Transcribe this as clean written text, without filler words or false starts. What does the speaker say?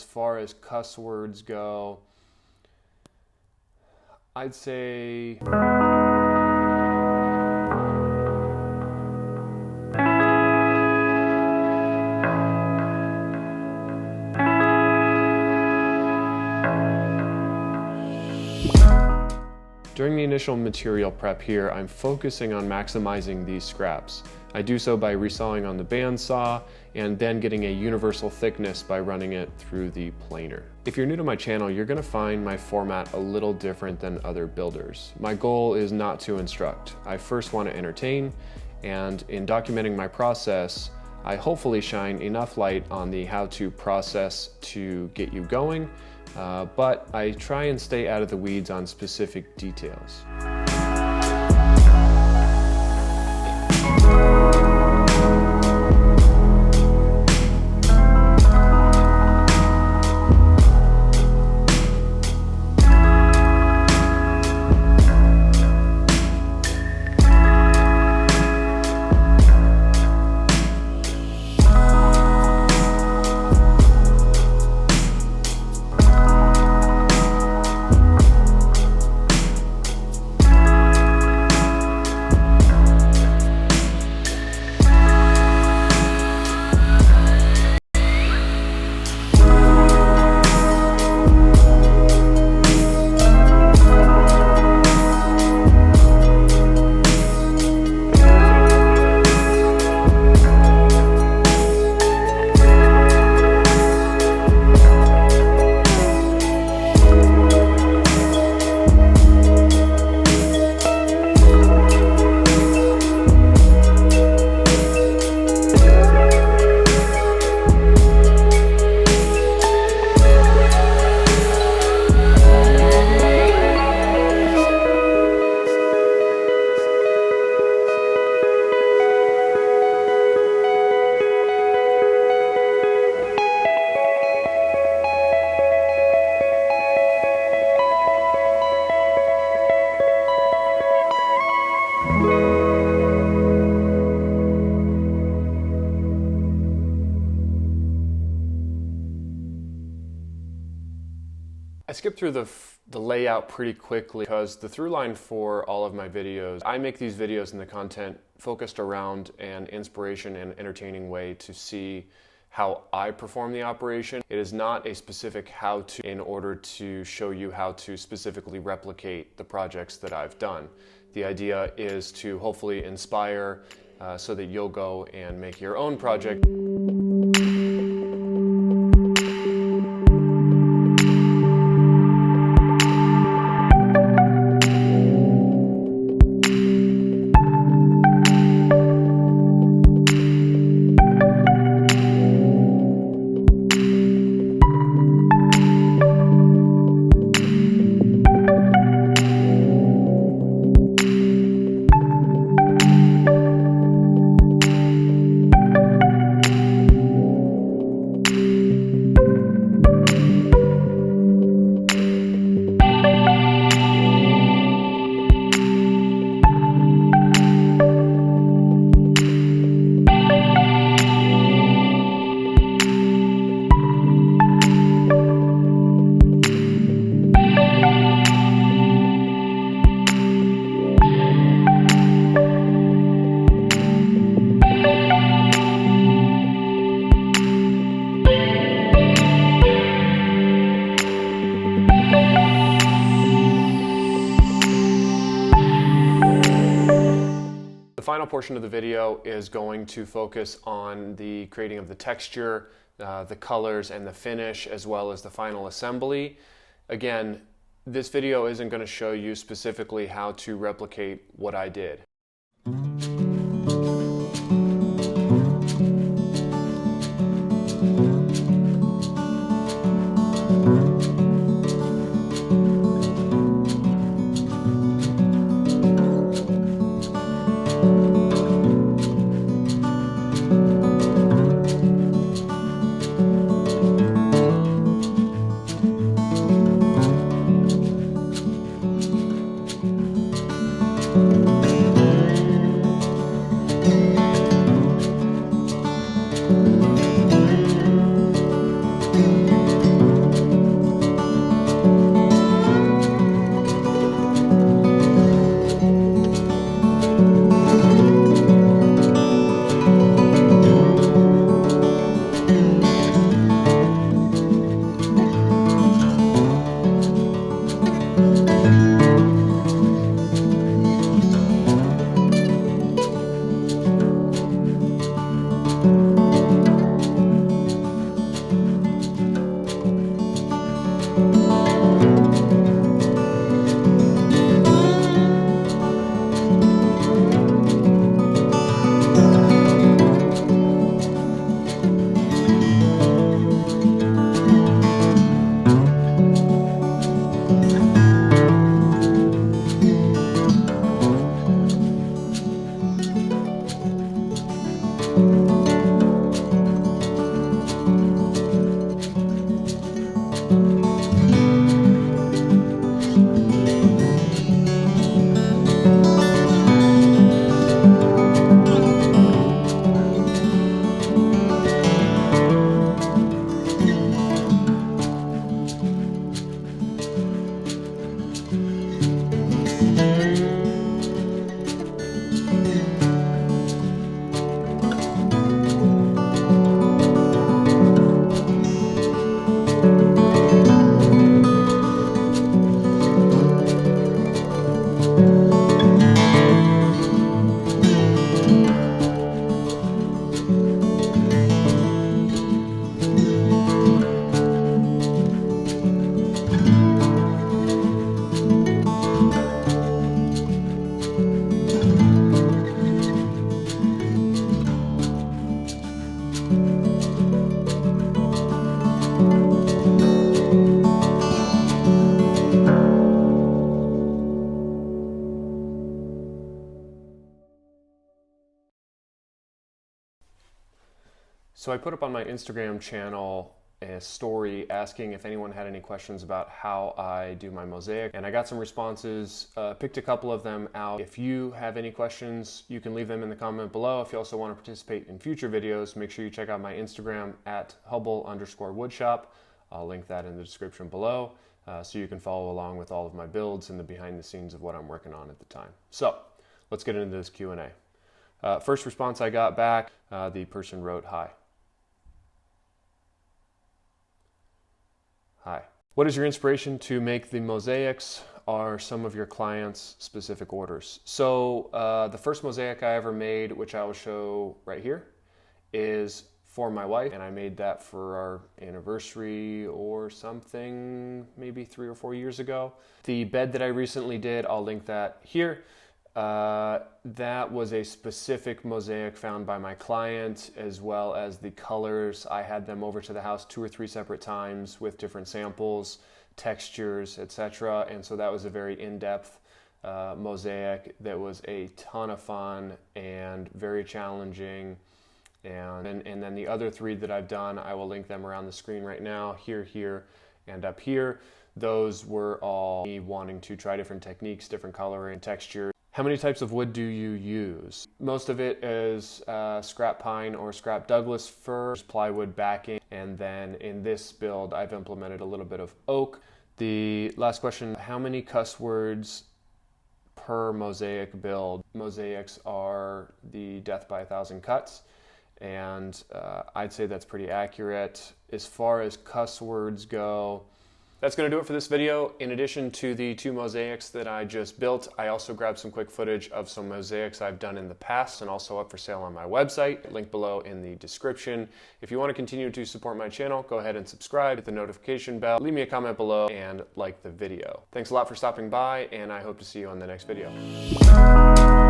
far as cuss words go, I'd say during the initial material prep here, I'm focusing on maximizing these scraps. I do so by resawing on the bandsaw and then getting a universal thickness by running it through the planer. If you're new to my channel, you're gonna find my format a little different than other builders. My goal is not to instruct. I first want to entertain, and in documenting my process, I hopefully shine enough light on the how-to process to get you going, but I try and stay out of the weeds on specific details. I skipped through the layout pretty quickly because the through line for all of my videos, I make these videos and the content focused around an inspiration and entertaining way to see how I perform the operation. It is not a specific how-to in order to show you how to specifically replicate the projects that I've done. The idea is to hopefully inspire so that you'll go and make your own project. The final portion of the video is going to focus on the creating of the texture, the colors and the finish, as well as the final assembly. Again, this video isn't going to show you specifically how to replicate what I did. So I put up on my Instagram channel a story asking if anyone had any questions about how I do my mosaic, and I got some responses, picked a couple of them out. If you have any questions, you can leave them in the comment below. If you also want to participate in future videos, make sure you check out my Instagram at Hubble_woodshop. I'll link that in the description below, so you can follow along with all of my builds and the behind the scenes of what I'm working on at the time. So let's get into this Q&A. First response I got back, the person wrote, "Hi. Hi. What is your inspiration to make the mosaics? Are some of your clients' specific orders?" So the first mosaic I ever made, which I will show right here, is for my wife, and I made that for our anniversary or something, maybe 3 or 4 years ago. The bed that I recently did, I'll link that here. That was a specific mosaic found by my client, as well as the colors. I had them over to the house 2 or 3 separate times with different samples, textures, etc. And so that was a very in-depth mosaic that was a ton of fun and very challenging. And then the other 3 that I've done, I will link them around the screen right now, here, and up here. Those were all me wanting to try different techniques, different coloring, texture. How many types of wood do you use? Most of it is scrap pine or scrap Douglas fir, plywood backing, and then in this build I've implemented a little bit of oak. The last question, how many cuss words per mosaic build? Mosaics are the death by 1,000 cuts, and I'd say that's pretty accurate. As far as cuss words go, that's going to do it for this video. In addition to the 2 mosaics that I just built, I also grabbed some quick footage of some mosaics I've done in the past and also up for sale on my website. Link below in the description. If you want to continue to support my channel, go ahead and subscribe, hit the notification bell, leave me a comment below, and like the video. Thanks a lot for stopping by, and I hope to see you on the next video.